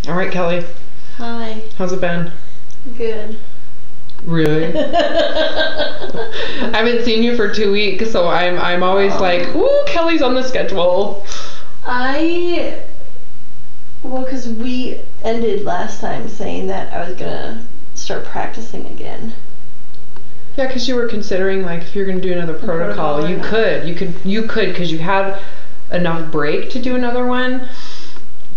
All right, Kelly. Hi. How's it been? Good. Really? I haven't seen you for 2 weeks, so I'm always like, ooh, Kelly's on the schedule. Because we ended last time saying that I was gonna start practicing again. Yeah, because you were considering, like, if you're going to do another protocol, you could, because you had enough break to do another one.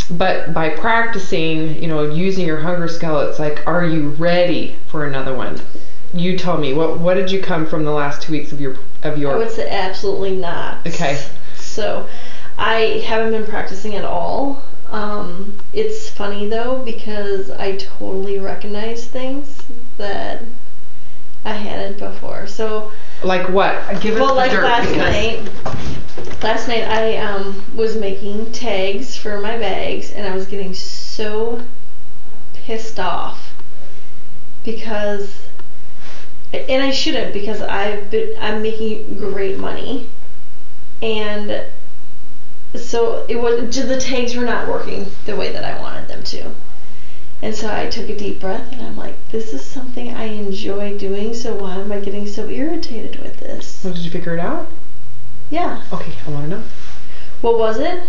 But by practicing, using your hunger scale, it's like, are you ready for another one? You tell me, what did you come from the last 2 weeks of your? I would say absolutely not. Okay. So, I haven't been practicing at all. It's funny though, because I totally recognize things that I hadn't before. So, like what? Give us the dirt. Last night I was making tags for my bags, and I was getting so pissed off because, and I shouldn't, because I'm making great money, and so the tags were not working the way that I wanted them to. And so I took a deep breath, and I'm like, this is something I enjoy doing, so why am I getting so irritated with this? Well, did you figure it out? Yeah. Okay, I want to know. What was it?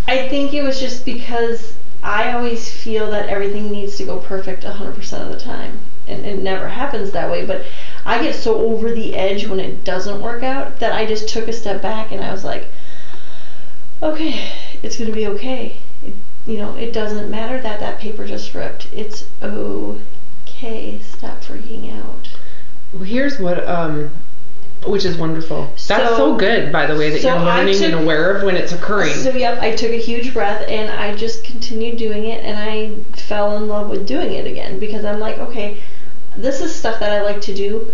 I think it was just because I always feel that everything needs to go perfect 100% of the time. And it never happens that way, but I get so over the edge when it doesn't work out that I just took a step back, and I was like, okay, it's going to be okay. It doesn't matter that paper just ripped. It's okay. Stop freaking out. Well, here's what, which is wonderful. That's so good, by the way, that you're learning and aware of when it's occurring. So, yep, I took a huge breath, and I just continued doing it, and I fell in love with doing it again, because I'm like, okay, this is stuff that I like to do.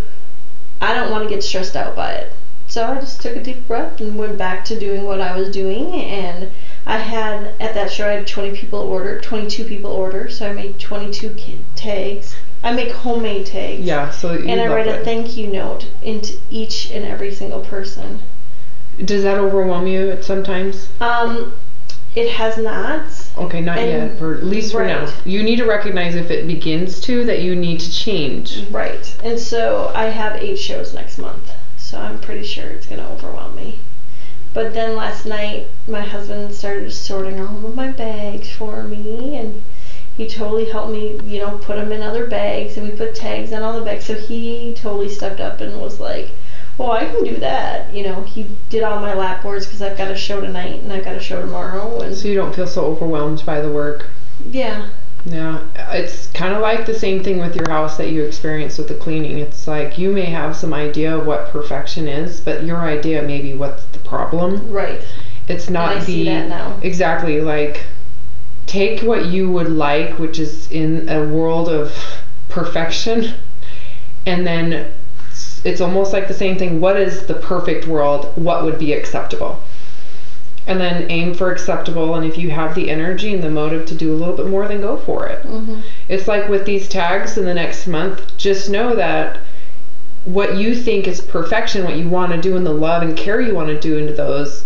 I don't want to get stressed out by it. So I just took a deep breath and went back to doing what I was doing, and I had, at that show, I had 22 people order, so I made 22 tags. I make homemade tags. Yeah, so and I write a thank you note into each and every single person. Does that overwhelm you sometimes? It has not. Okay, not yet, or at least for now. You need to recognize if it begins to, that you need to change. Right, and so I have 8 shows next month, so I'm pretty sure it's going to overwhelm me. But then last night, my husband started sorting all of my bags for me, and he totally helped me, put them in other bags, and we put tags on all the bags. So he totally stepped up and was like, well, I can do that. He did all my lap boards, because I've got a show tonight and I've got a show tomorrow. And so you don't feel so overwhelmed by the work. Yeah. Yeah, it's kind of like the same thing with your house that you experienced with the cleaning. It's like you may have some idea of what perfection is, but your idea may be what's the problem. Right. It's not and I see that now. Exactly, like take what you would like, which is in a world of perfection, and then it's almost like the same thing. What is the perfect world? What would be acceptable? And then aim for acceptable, and if you have the energy and the motive to do a little bit more, then go for it. Mm-hmm. It's like with these tags in the next month, just know that what you think is perfection, what you want to do, and the love and care you want to do into those,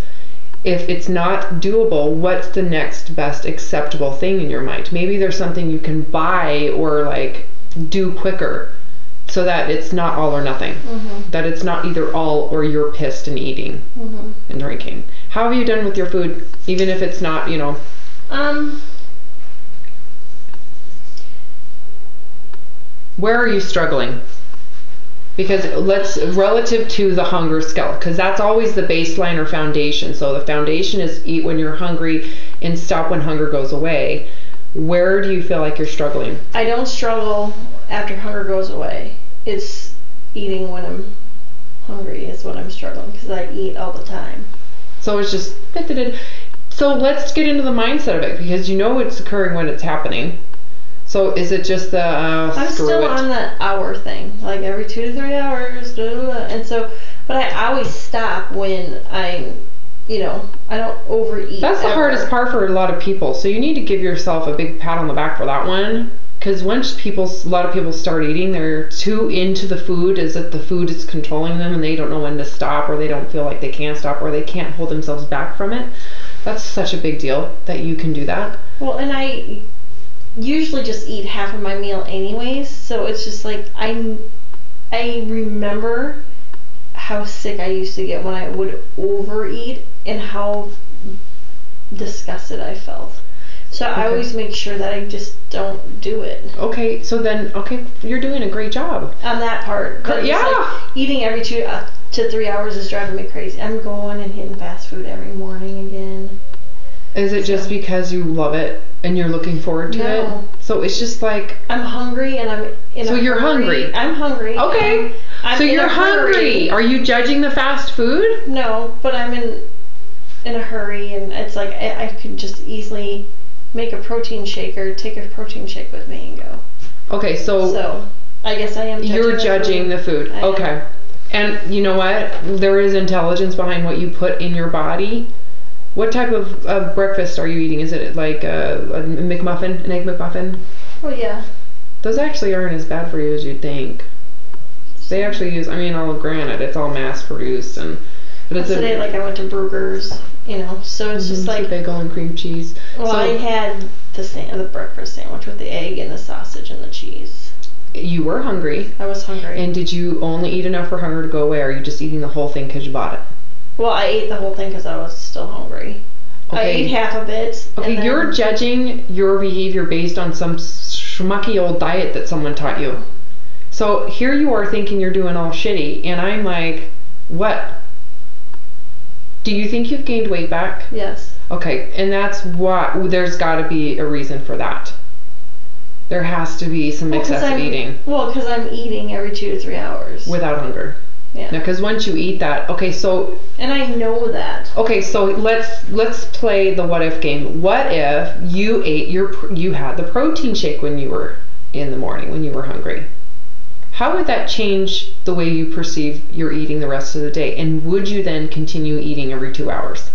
if it's not doable, what's the next best acceptable thing in your mind? Maybe there's something you can buy or like do quicker, so that it's not all or nothing. Mm-hmm. That it's not either all or you're pissed and eating mm-hmm. and drinking. How have you done with your food, even if it's not, Where are you struggling? Because relative to the hunger scale, because that's always the baseline or foundation. So the foundation is eat when you're hungry and stop when hunger goes away. Where do you feel like you're struggling? I don't struggle after hunger goes away. It's eating when I'm hungry is what I'm struggling, because I eat all the time. So it's just, so let's get into the mindset of it, because it's occurring when it's happening. So is it just the I'm still on that hour thing, like every 2 to 3 hours, blah, blah, blah. And so, but I always stop when I don't overeat. That's the hardest part for a lot of people. So you need to give yourself a big pat on the back for that one. Because once a lot of people start eating, they're too into the food, as if the food is controlling them, and they don't know when to stop, or they don't feel like they can stop, or they can't hold themselves back from it. That's such a big deal that you can do that. Well, and I usually just eat half of my meal anyways, so it's just like I remember how sick I used to get when I would overeat and how disgusted I felt. So I always make sure that I just don't do it. Okay, so then, you're doing a great job. On that part. But yeah. Like eating every 2 to 3 hours is driving me crazy. I'm going and hitting fast food every morning again. Is it just because you love it and you're looking forward to it? So it's just like... I'm hungry and I'm in So you're hungry? I'm hungry. Okay. I'm so you're hungry. Are you judging the fast food? No, but I'm in a hurry, and it's like I could just easily make a protein shake or take a protein shake with me and go. Okay, so I guess I am judging you're judging the food. Okay. And you know what? There is intelligence behind what you put in your body. What type of breakfast are you eating? Is it like a McMuffin, an egg McMuffin? Oh, yeah. Those actually aren't as bad for you as you'd think. They actually use, I'll granted, it's all mass produced. But it's today, I went to Bruegger's, so it's just like... bagel and cream cheese. Well, so, I had the breakfast sandwich with the egg and the sausage and the cheese. You were hungry. I was hungry. And did you only eat enough for hunger to go away, or are you just eating the whole thing because you bought it? Well, I ate the whole thing because I was still hungry. Okay. I ate half of it. Okay, you're judging your behavior based on some schmucky old diet that someone taught you. So here you are thinking you're doing all shitty, and I'm like, what? Do you think you've gained weight back? Yes. Okay, and that's what, there's got to be a reason for that. There has to be some excessive eating. Well, because I'm eating every 2 to 3 hours. Without hunger. Yeah. Because once you eat that, and I know that. Okay, so let's play the what if game. What if you ate you had the protein shake when you were in the morning, when you were hungry? How would that change the way you perceive your eating the rest of the day? And would you then continue eating every 2 hours?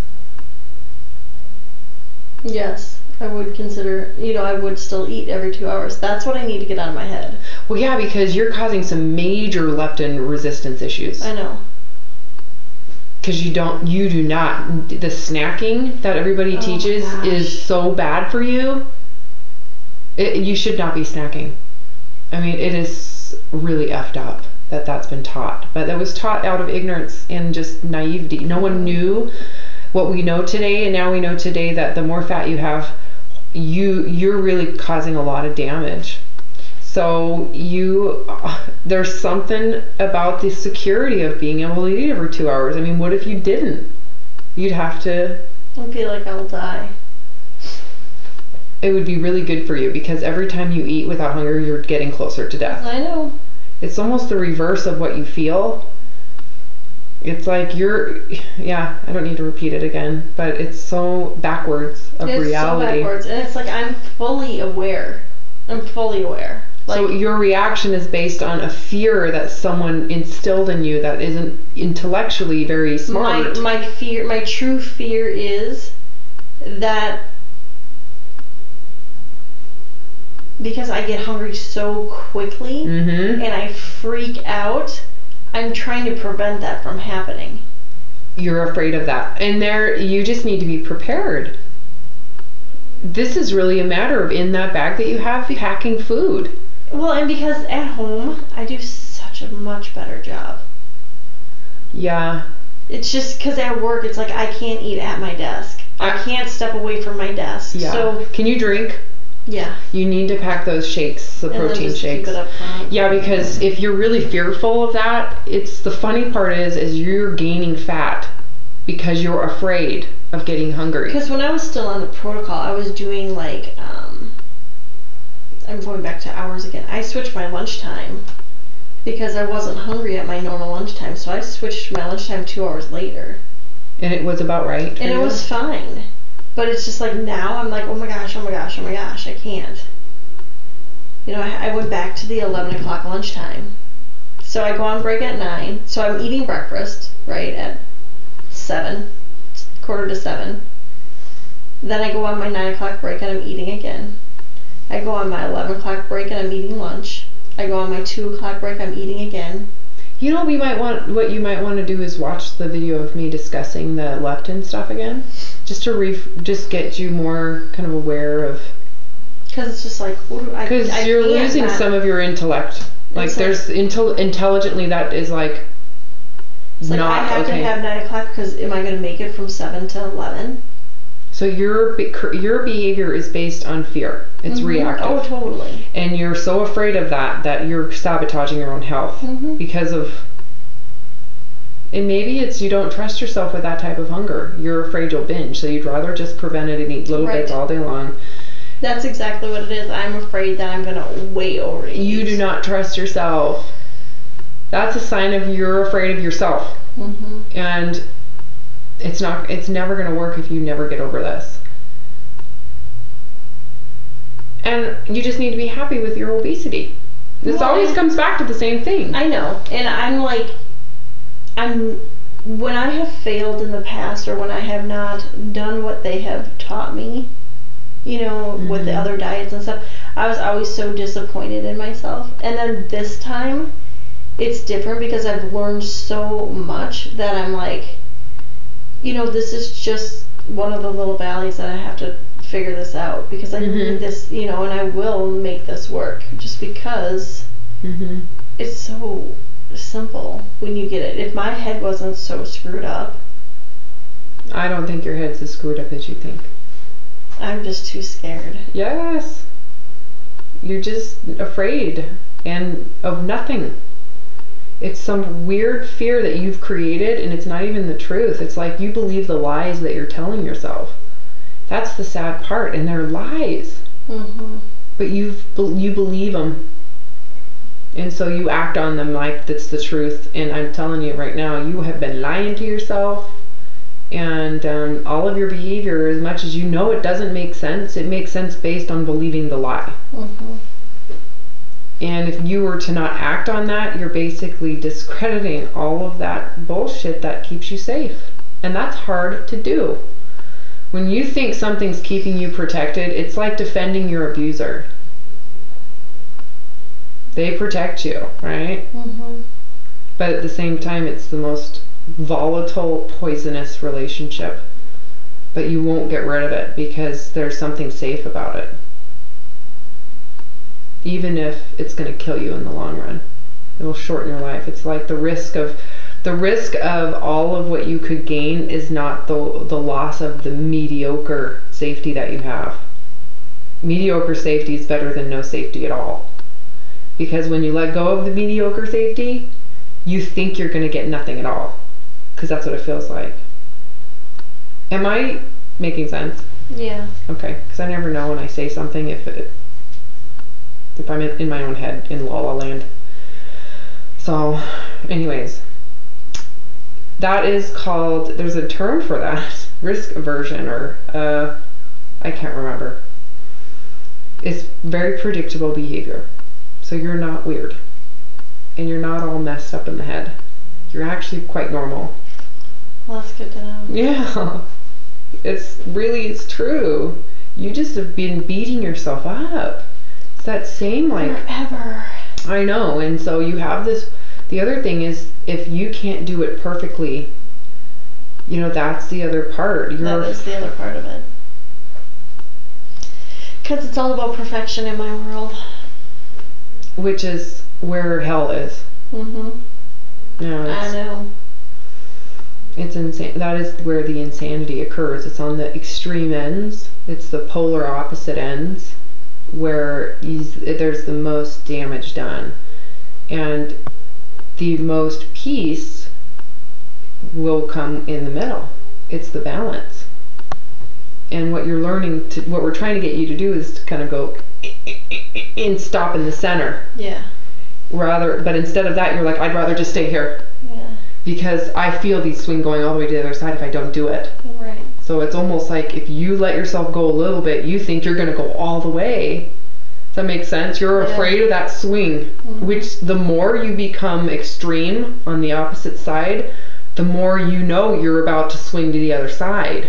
Yes. I would consider, I would still eat every 2 hours. That's what I need to get out of my head. Well, yeah, because you're causing some major leptin resistance issues. I know. Because you do not, the snacking that everybody teaches is so bad for you. You should not be snacking. It is really effed up that that's been taught. But that was taught out of ignorance and just naivety. No one knew what we know today, and now we know today that the more fat you have, you're really causing a lot of damage. So there's something about the security of being able to eat every 2 hours. What if you didn't? You'd have to... I feel like I'll die. It would be really good for you, because every time you eat without hunger, you're getting closer to death. I know. It's almost the reverse of what you feel. It's like I don't need to repeat it again, but it's so backwards of reality. It's so backwards, and it's like I'm fully aware. So your reaction is based on a fear that someone instilled in you that isn't intellectually very smart. My true fear is that because I get hungry so quickly and I freak out, I'm trying to prevent that from happening. You're afraid of that. And you just need to be prepared. This is really a matter of, in that bag that you have, packing food. Well, and because at home, I do such a much better job. Yeah. It's just because at work, it's like I can't eat at my desk. I can't step away from my desk. Yeah. So can you drink? Yeah. You need to pack those shakes, the protein shakes. Keep it up front. Yeah, because if you're really fearful of that, the funny part is you're gaining fat because you're afraid of getting hungry. Because when I was still on the protocol, I was doing I'm going back to hours again. I switched my lunchtime because I wasn't hungry at my normal lunchtime, so I switched my lunchtime 2 hours later. And it was about right? And it was fine. But it's just like now I'm like, oh my gosh, I can't. I went back to the 11 o'clock lunchtime. So I go on break at 9. So I'm eating breakfast, right, at 7, quarter to 7. Then I go on my 9 o'clock break and I'm eating again. I go on my 11 o'clock break and I'm eating lunch. I go on my 2 o'clock break, I'm eating again. What you might want to do is watch the video of me discussing the leptin stuff again. just to just get you more kind of aware of. Because it's just like, because you're losing some of your intellect. Like there's intelligently that is like. It's like I have to have 9 o'clock because am I going to make it from 7 to 11? So your behavior is based on fear. It's reactive. Oh, totally. And you're so afraid of that you're sabotaging your own health because of. And maybe it's you don't trust yourself with that type of hunger. You're afraid you'll binge, so you'd rather just prevent it and eat little bits all day long. That's exactly what it is. I'm afraid that I'm going to way overeat. You do not trust yourself. That's a sign of you're afraid of yourself. And it's never going to work if you never get over this. And you just need to be happy with your obesity. This always comes back to the same thing. I know. And when I have failed in the past or when I have not done what they have taught me, with the other diets and stuff, I was always so disappointed in myself. And then this time, it's different because I've learned so much that I'm like, this is just one of the little valleys that I have to figure this out because I need this, and I will make this work just because it's so simple when you get it. If my head wasn't so screwed up. I don't think your head's as screwed up as you think. I'm just too scared. Yes. You're just afraid and of nothing. It's some weird fear that you've created and it's not even the truth. It's like you believe the lies that you're telling yourself. That's the sad part, and they're lies. But you believe them. And so you act on them like that's the truth. And I'm telling you right now, you have been lying to yourself. And all of your behavior, as much as it doesn't make sense, it makes sense based on believing the lie. And if you were to not act on that, you're basically discrediting all of that bullshit that keeps you safe. And that's hard to do. When you think something's keeping you protected, it's like defending your abuser. They protect you, right? But at the same time, it's the most volatile, poisonous relationship. But you won't get rid of it because there's something safe about it. Even if it's going to kill you in the long run. It will shorten your life. It's like the risk of all of what you could gain is not the loss of the mediocre safety that you have. Mediocre safety is better than no safety at all. Because when you let go of the mediocre safety, you think you're going to get nothing at all. Because that's what it feels like. Am I making sense? Yeah. Okay. Because I never know when I say something if I'm in my own head in La La Land. So, anyways, that is called, there's a term for that, risk aversion, or I can't remember. It's very predictable behavior. So you're not weird. And you're not all messed up in the head. You're actually quite normal. Well, that's good to know. Yeah. It's true. You just have been beating yourself up. It's that same forever. I know. And so you have this, the other thing is if you can't do it perfectly, that's the other part. That is the other part of it. Because it's all about perfection in my world. Which is where hell is. Yeah, I know. It's insane. That is where the insanity occurs. It's on the extreme ends. It's the polar opposite ends where there's the most damage done. And the most peace will come in the middle. It's the balance. And what you're learning what we're trying to get you to do is to kind of go and stop in the center. Yeah. But instead of that, you're like, I'd rather just stay here. Yeah. Because I feel these swing going all the way to the other side if I don't do it. Right. So it's almost like if you let yourself go a little bit, you think you're going to go all the way. Does that make sense? You're afraid of that swing, which the more you become extreme on the opposite side, the more you're about to swing to the other side.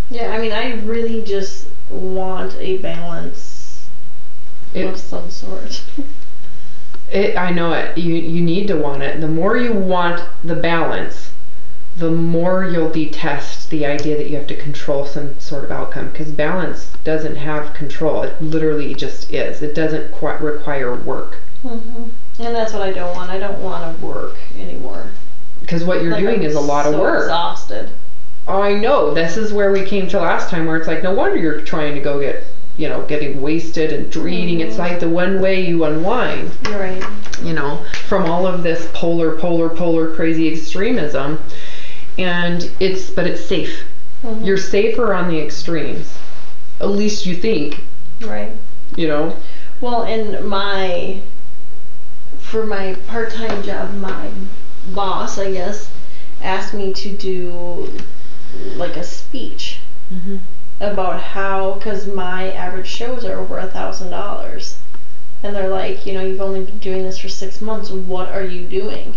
Yeah, I mean, I really just want a balance of some sort. I know it. You need to want it. The more you want the balance, the more you'll detest the idea that you have to control some sort of outcome, because balance doesn't have control. It literally just is. It doesn't quite require work. And that's what I don't want. I don't want to work anymore. Because what you're doing is a lot of work. Exhausted. I know. This is where we came to last time, where it's like, no wonder you're trying to go get, getting wasted and eating. It's like the one way you unwind. Right. From all of this polar crazy extremism. And it's safe. You're safer on the extremes. At least you think. Right. Well, and for my part-time job, my boss, I guess, asked me to do like a speech about how, because my average shows are over $1,000, and they're like, you've only been doing this for 6 months. What are you doing?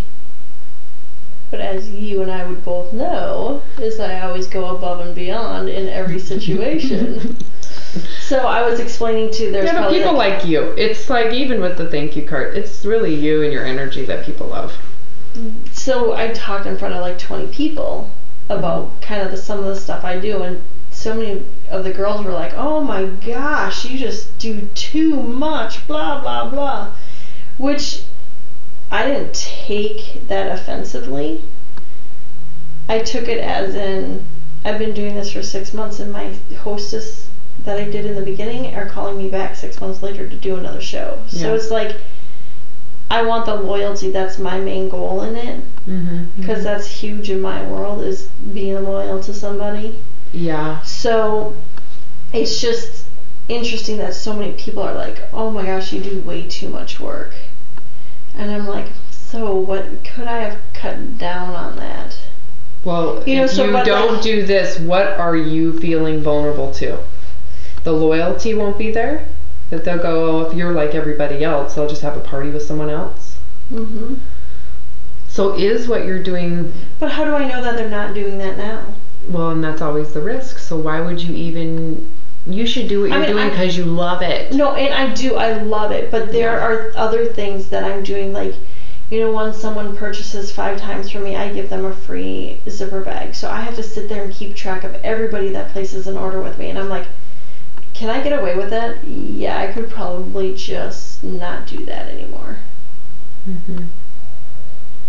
But as you and I would both know, is I always go above and beyond in every situation. So I was explaining to people like you. It's like, even with the thank you card, it's really you and your energy that people love. So I talked in front of like 20 people about kind of some of the stuff I do, and so many of the girls were like, oh my gosh, you just do too much, blah blah blah, which I didn't take that offensively. I took it as in, I've been doing this for 6 months, and my hostess that I did in the beginning are calling me back 6 months later to do another show. Yeah. So it's like, I want the loyalty. That's my main goal in it, because that's huge in my world, is being loyal to somebody. Yeah. So it's just interesting that so many people are like, oh my gosh, you do way too much work. And I'm like, so what could I have cut down on that? Well, if you don't do this, what are you feeling vulnerable to? The loyalty won't be there? That they'll go, oh, if you're like everybody else, they'll just have a party with someone else? So is what you're doing... But how do I know that they're not doing that now? Well, and that's always the risk. So why would you even... You should do what you're doing because you love it. No, and I do. I love it. But there are other things that I'm doing. Like, when someone purchases 5 times from me, I give them a free zipper bag. So I have to sit there and keep track of everybody that places an order with me. And I'm like, can I get away with that? Yeah, I could probably just not do that anymore.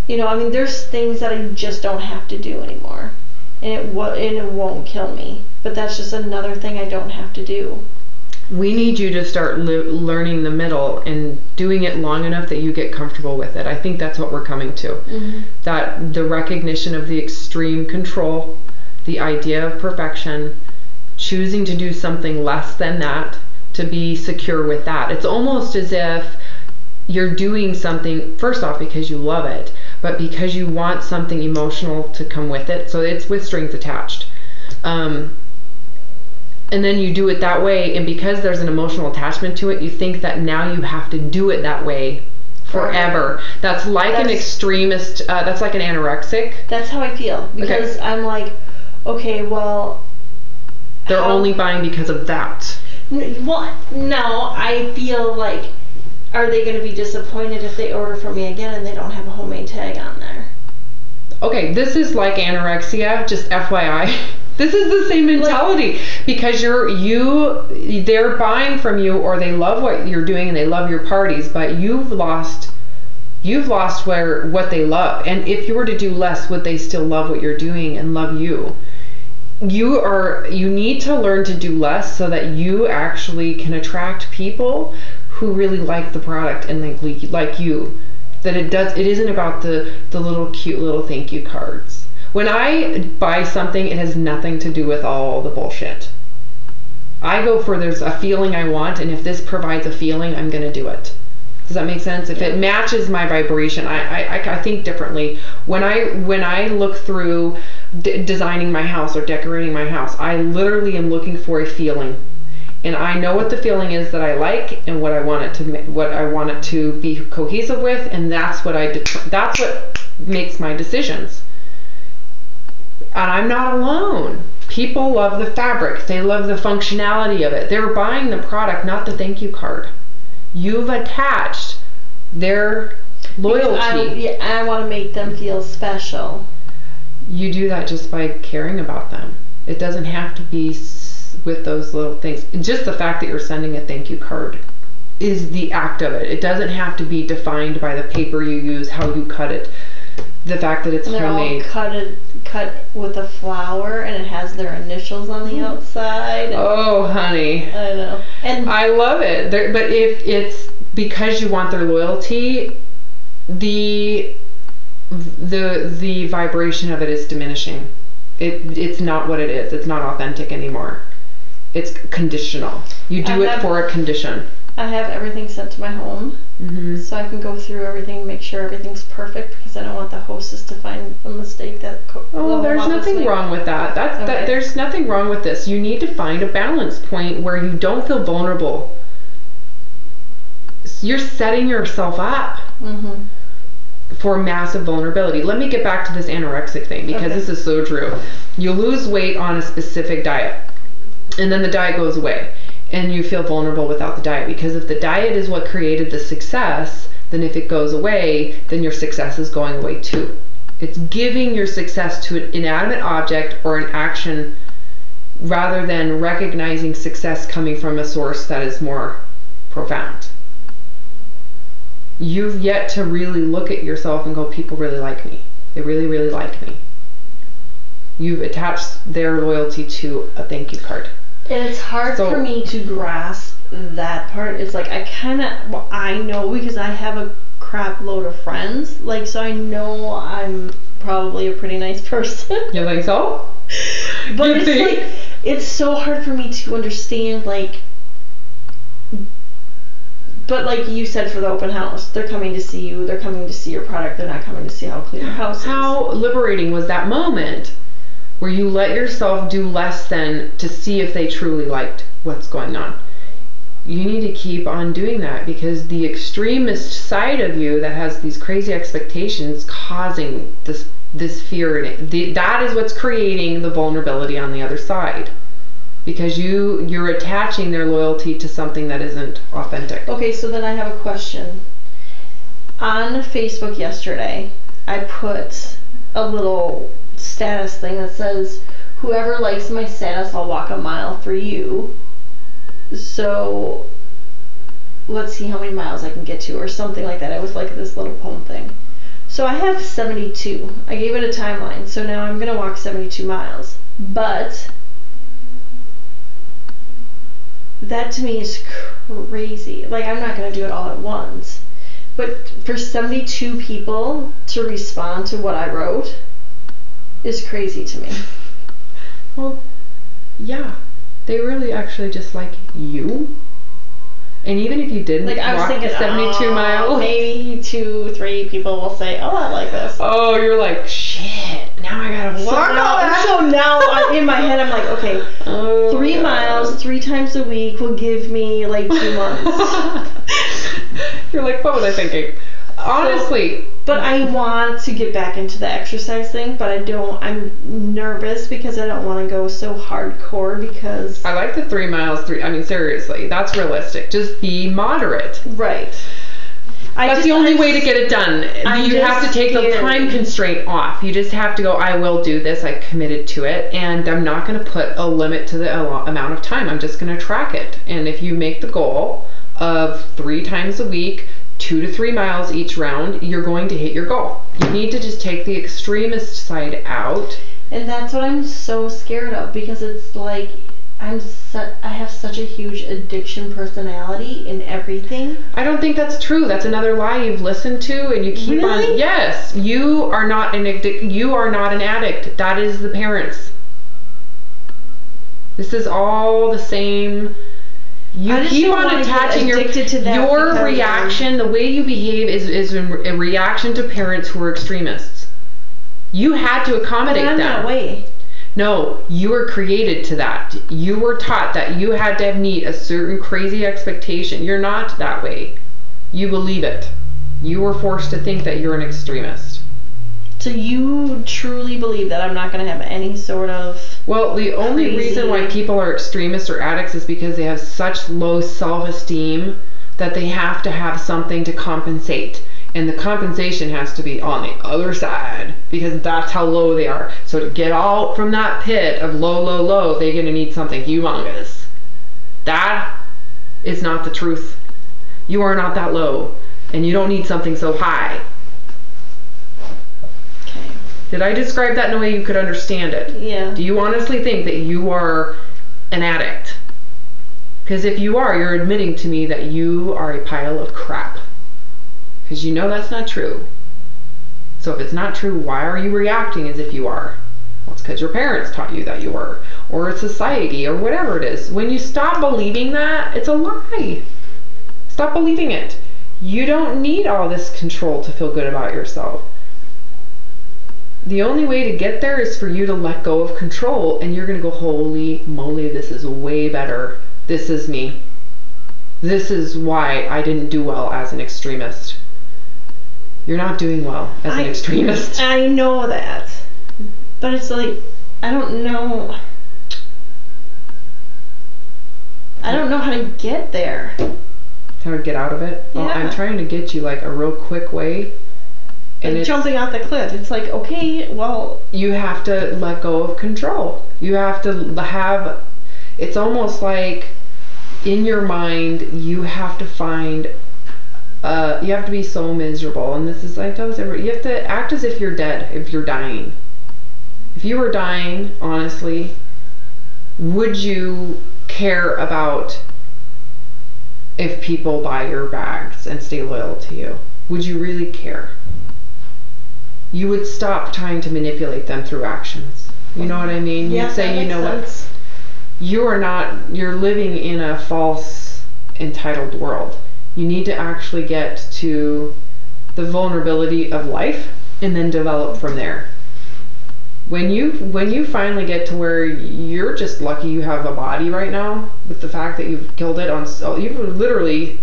There's things that I just don't have to do anymore. And it won't kill me. But that's just another thing I don't have to do. We need you to start learning the middle and doing it long enough that you get comfortable with it. I think that's what we're coming to. That the recognition of the extreme control, the idea of perfection, choosing to do something less than that, to be secure with that. It's almost as if you're doing something, first off, because you love it, but because you want something emotional to come with it. So it's with strings attached. And then you do it that way, and because there's an emotional attachment to it, you think that now you have to do it that way forever. That's like an extremist, that's like an anorexic. That's how I feel, because I'm like, okay, well... They're only buying because of that. Well, no, I feel like, are they going to be disappointed if they order from me again and they don't have a homemade tag on there? Okay, this is like anorexia, just FYI. This is the same mentality, because they're buying from you, or they love what you're doing and they love your parties, but you've lost what they love. And if you were to do less, would they still love what you're doing and love you? You need to learn to do less so that you actually can attract people who really like the product and like you. That it isn't about the little cute little thank you cards. When I buy something, it has nothing to do with all the bullshit. I go for, there's a feeling I want, and if this provides a feeling, I'm going to do it. Does that make sense? If it matches my vibration, I think differently. When I look through designing my house or decorating my house, I literally am looking for a feeling. And I know what the feeling is that I like and what I want it to be cohesive with, and that's what makes my decisions. And I'm not alone. People love the fabric. They love the functionality of it. They're buying the product, not the thank you card. You've attached their loyalty. I want to make them feel special. You do that just by caring about them. It doesn't have to be with those little things. Just the fact that you're sending a thank you card is the act of it. It doesn't have to be defined by the paper you use, how you cut it. The fact that it's homemade. They're all cut with a flower, and it has their initials on the outside. Oh, honey. I know. And I love it. But if it's because you want their loyalty, the vibration of it is diminishing. It's not what it is. It's not authentic anymore. It's conditional. You do it for a condition. I have everything sent to my home, so I can go through everything, make sure everything's perfect, because I don't want the hostess to find a mistake that. There's nothing wrong with that. There's nothing wrong with this. You need to find a balance point where you don't feel vulnerable. You're setting yourself up for massive vulnerability. Let me get back to this anorexic thing, because this is so true. You lose weight on a specific diet, and then the diet goes away. And you feel vulnerable without the diet, because if the diet is what created the success, then if it goes away, then your success is going away too. It's giving your success to an inanimate object or an action rather than recognizing success coming from a source that is more profound. You've yet to really look at yourself and go, people really like me. They really, really like me. You've attached their loyalty to a thank you card. And it's hard for me to grasp that part. It's like I know, because I have a crap load of friends. Like, so I know I'm probably a pretty nice person. You think so? But it's so hard for me to understand, like, but like you said, for the open house, they're coming to see you, they're coming to see your product, they're not coming to see how clean your house is. How liberating was that moment where you let yourself do less than to see if they truly liked what's going on? You need to keep on doing that, because the extremist side of you that has these crazy expectations causing this fear, that is what's creating the vulnerability on the other side, because you're attaching their loyalty to something that isn't authentic. Okay, so then I have a question. On Facebook yesterday, I put a little status thing that says, whoever likes my status, I'll walk a mile for you. So let's see how many miles I can get to, or something like that. It was like this little poem thing. So I have 72. I gave it a timeline. So now I'm going to walk 72 miles. But that to me is crazy. Like, I'm not going to do it all at once. But for 72 people to respond to what I wrote is crazy to me. Well, yeah. They really actually just like you. And even if you didn't walk the 72 miles, maybe 2-3 people will say, oh, I like this. Oh, you're like, shit, now I gotta walk. So now in my head I'm like, okay, 3 miles 3 times a week will give me like 2 months. You're like, what was I thinking? Honestly. But I want to get back into the exercise thing, but I'm nervous because I don't want to go so hardcore, because I like the 3 miles, I mean, seriously, that's realistic. Just be moderate. Right. That's the only way to get it done. You have to take the time constraint off. You just have to go, I will do this, I committed to it, and I'm not going to put a limit to the amount of time. I'm just going to track it. And if you make the goal of 3 times a week, 2 to 3 miles each round, you're going to hit your goal. You need to just take the extremist side out. And that's what I'm so scared of, because it's like I have such a huge addiction personality in everything. I don't think that's true. That's another lie you've listened to, and you keep on. Yes, you are not an addict. You are not an addict. That is the parents. This is all the same. You keep on attaching your reaction. The way you behave is a reaction to parents who are extremists. You had to accommodate them. That way. No, you were created to that. You were taught that you had to meet a certain crazy expectation. You're not that way. You believe it. You were forced to think that you're an extremist. So you truly believe that I'm not going to have any sort of... Well, the only reason why people are extremists or addicts is because they have such low self-esteem that they have to have something to compensate. And the compensation has to be on the other side, because that's how low they are. So to get out from that pit of low, low, low, they're going to need something humongous. That is not the truth. You are not that low, and you don't need something so high. Okay. Did I describe that in a way you could understand it? Yeah. Do you honestly think that you are an addict? Because if you are, you're admitting to me that you are a pile of crap. Because you know that's not true. So if it's not true, why are you reacting as if you are? Well, it's because your parents taught you that you were, or society, or whatever it is. When you stop believing that, it's a lie. Stop believing it. You don't need all this control to feel good about yourself. The only way to get there is for you to let go of control, and you're going to go, holy moly, this is way better. This is me. This is why I didn't do well as an extremist. You're not doing well as an extremist. I know that. But it's like, I don't know. I don't know how to get there. How to get out of it? Yeah. Well, I'm trying to get you like a real quick way. And like jumping off the cliff. It's like, okay, well. You have to let go of control. You have to have, it's almost like in your mind, you have to find, you have to be so miserable. And this is, I tell this everybody, you have to act as if you're dead, if you're dying. If you were dying, honestly, would you care about if people buy your bags and stay loyal to you? Would you really care? You would stop trying to manipulate them through actions. You know what I mean? Yeah, You'd say, you know what? You are not, you're living in a false, entitled world. You need to actually get to the vulnerability of life and then develop from there. When you finally get to where you're just lucky you have a body right now, with the fact that you've killed it on, you've literally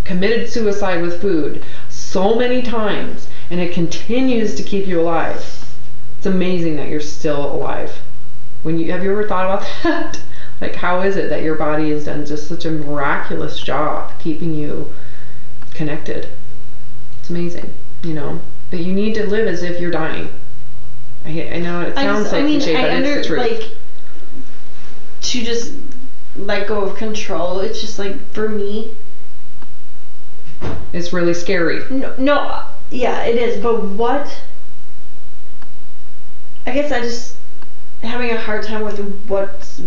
committed suicide with food so many times, and it continues to keep you alive. It's amazing that you're still alive. Have you ever thought about that? Like, how is it that your body has done just such a miraculous job keeping you connected? It's amazing, you know. But you need to live as if you're dying. I know it sounds cliche, but it's the truth. Like, to just let go of control, it's just like, for me, it's really scary. No, yeah, it is. But I guess I just having a hard time with what's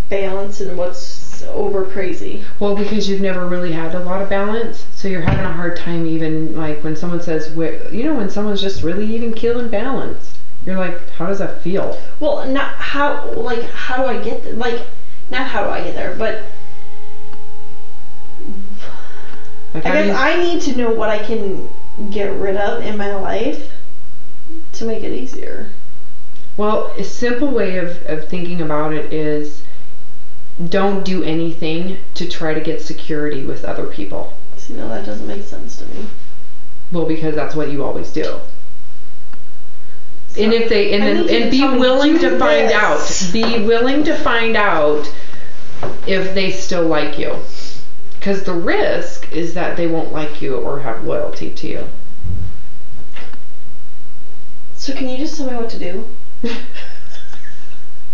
balance and what's over crazy. Well, because you've never really had a lot of balance, so you're having a hard time even, like, when someone says, when someone's just really even killing balance. You're like, how does that feel? Well, not how, like, how do I get there? Like, not how do I get there, but like, I guess I need to know what I can get rid of in my life to make it easier. Well, a simple way of thinking about it is, don't do anything to try to get security with other people. See, no, that doesn't make sense to me. Well, because that's what you always do. So, and if they and be willing to find out. Be willing to find out if they still like you. Because the risk is that they won't like you or have loyalty to you. So can you just tell me what to do?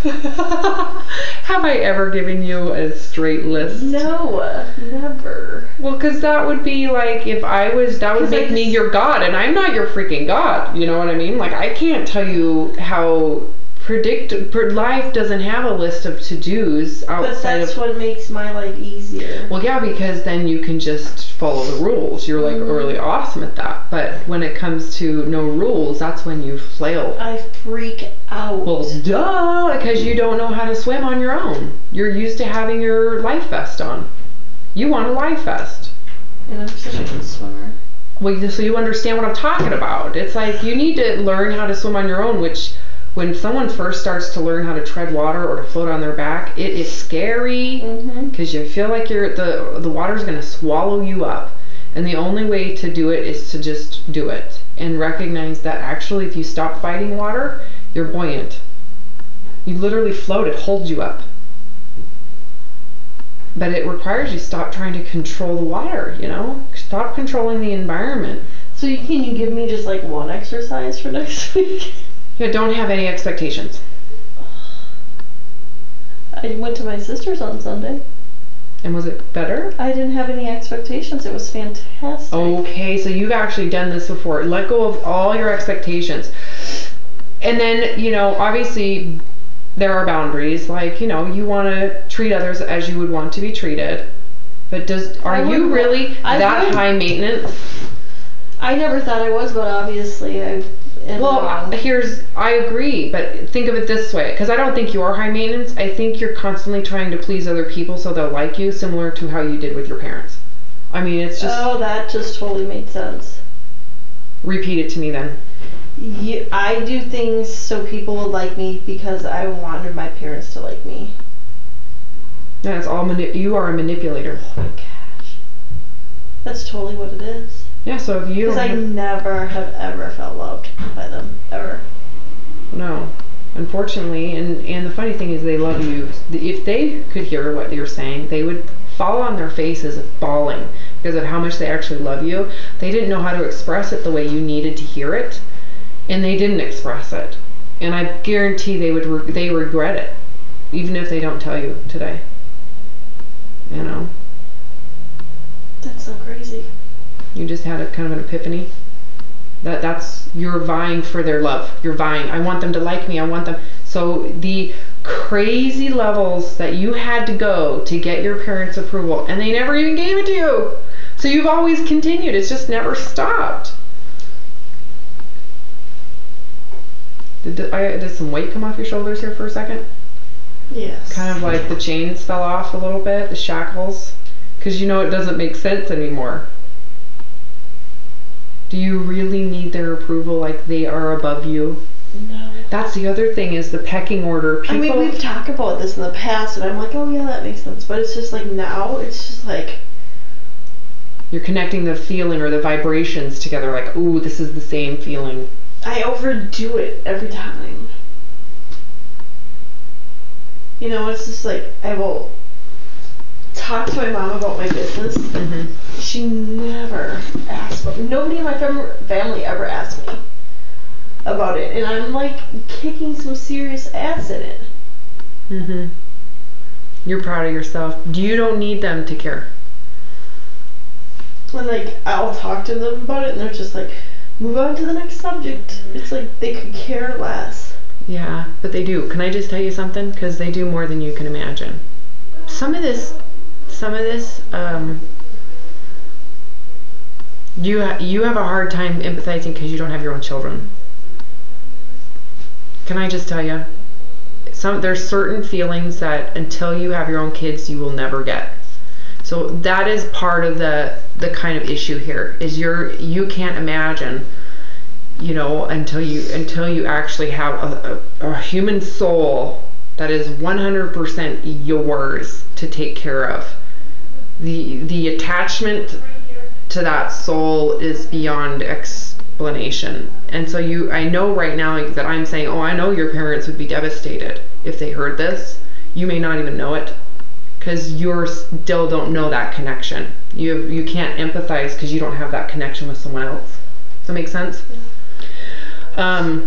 Have I ever given you a straight list? No, never. Well, because that would be like, that would make me your God, and I'm not your freaking God. You know what I mean? Like, I can't tell you how life doesn't have a list of to-dos outside of... But that's what makes my life easier. Well, yeah, because then you can just follow the rules. You're like really awesome at that. But when it comes to no rules, that's when you flail. I freak out. Well, duh, because you don't know how to swim on your own. You're used to having your life vest on. You want a life vest. And I'm such a good swimmer. Well, so you understand what I'm talking about. It's like you need to learn how to swim on your own, which... When someone first starts to learn how to tread water or to float on their back, it is scary because you feel like the water's going to swallow you up. And the only way to do it is to just do it and recognize that actually if you stop fighting water, you're buoyant. You literally float, it holds you up. But it requires you stop trying to control the water, you know? Stop controlling the environment. So can you give me just like one exercise for next week? Yeah, don't have any expectations. I went to my sister's on Sunday. And was it better? I didn't have any expectations. It was fantastic. Okay, so you've actually done this before. Let go of all your expectations. And then, you know, obviously there are boundaries. Like, you know, you want to treat others as you would want to be treated. But are you really that high maintenance? I never thought I was, but obviously I am wrong. I agree, but think of it this way, because I don't think you are high maintenance. I think you're constantly trying to please other people so they'll like you, similar to how you did with your parents. I mean, it's just... Oh, that just totally made sense. Repeat it to me then. I do things so people will like me because I wanted my parents to like me. That's all. You are a manipulator. Oh my gosh. That's totally what it is. Yeah, so if you... Because I never have ever felt loved by them, ever. No. Unfortunately, and the funny thing is they love you. If they could hear what you're saying, they would fall on their faces bawling because of how much they actually love you. They didn't know how to express it the way you needed to hear it, and they didn't express it. And I guarantee they regret it, even if they don't tell you today. You know? That's so crazy. You just had a kind of an epiphany. You're vying for their love. You're vying. I want them to like me. I want them. So the crazy levels that you had to go to get your parents' approval, and they never even gave it to you. So you've always continued. It's just never stopped. Did some weight come off your shoulders here for a second? Yes. Kind of like the chains fell off a little bit, the shackles. Because you know it doesn't make sense anymore. Do you really need their approval like they are above you? No. That's the other thing is the pecking order. I mean, we've talked about this in the past, and I'm like, oh yeah, that makes sense. But it's just like now, it's just like... You're connecting the feeling or the vibrations together like, ooh, this is the same feeling. I overdo it every time. You know, it's just like, I will talk to my mom about my business. Mm-hmm. She never asked, nobody in my family ever asked me about it, and I'm like kicking some serious ass in it. Mm-hmm. You're proud of yourself. You don't need them to care. And like, I'll talk to them about it, and they're just like, move on to the next subject. It's like they could care less. Yeah, but they do. Can I just tell you something? Because they do more than you can imagine. Some of this, you have a hard time empathizing because you don't have your own children. Can I just tell you? There's certain feelings that until you have your own kids, you will never get. So that is part of the kind of issue here. Is you can't imagine, you know, until you actually have a human soul that is 100% yours to take care of. The attachment to that soul is beyond explanation. And so I know right now that I'm saying, oh, I know your parents would be devastated if they heard this. You may not even know it because you still don't know that connection. You can't empathize because you don't have that connection with someone else. Does that make sense? Yeah.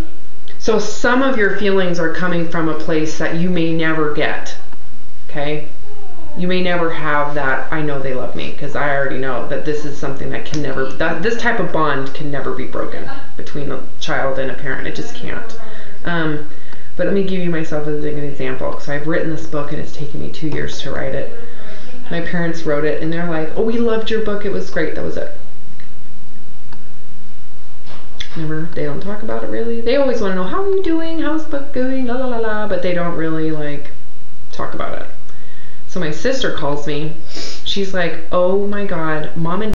So some of your feelings are coming from a place that you may never get. Okay? You may never have that, I know they love me, because I already know that this is something that can never, this type of bond can never be broken between a child and a parent. It just can't. But let me give you myself as an example, because I've written this book and it's taken me 2 years to write it. My parents wrote it and they're like, oh, we loved your book, it was great, that was it. They don't talk about it really. They always want to know, how are you doing, how's the book going, la la la la, but they don't really like talk about it. So my sister calls me. She's like, oh my God, Mom and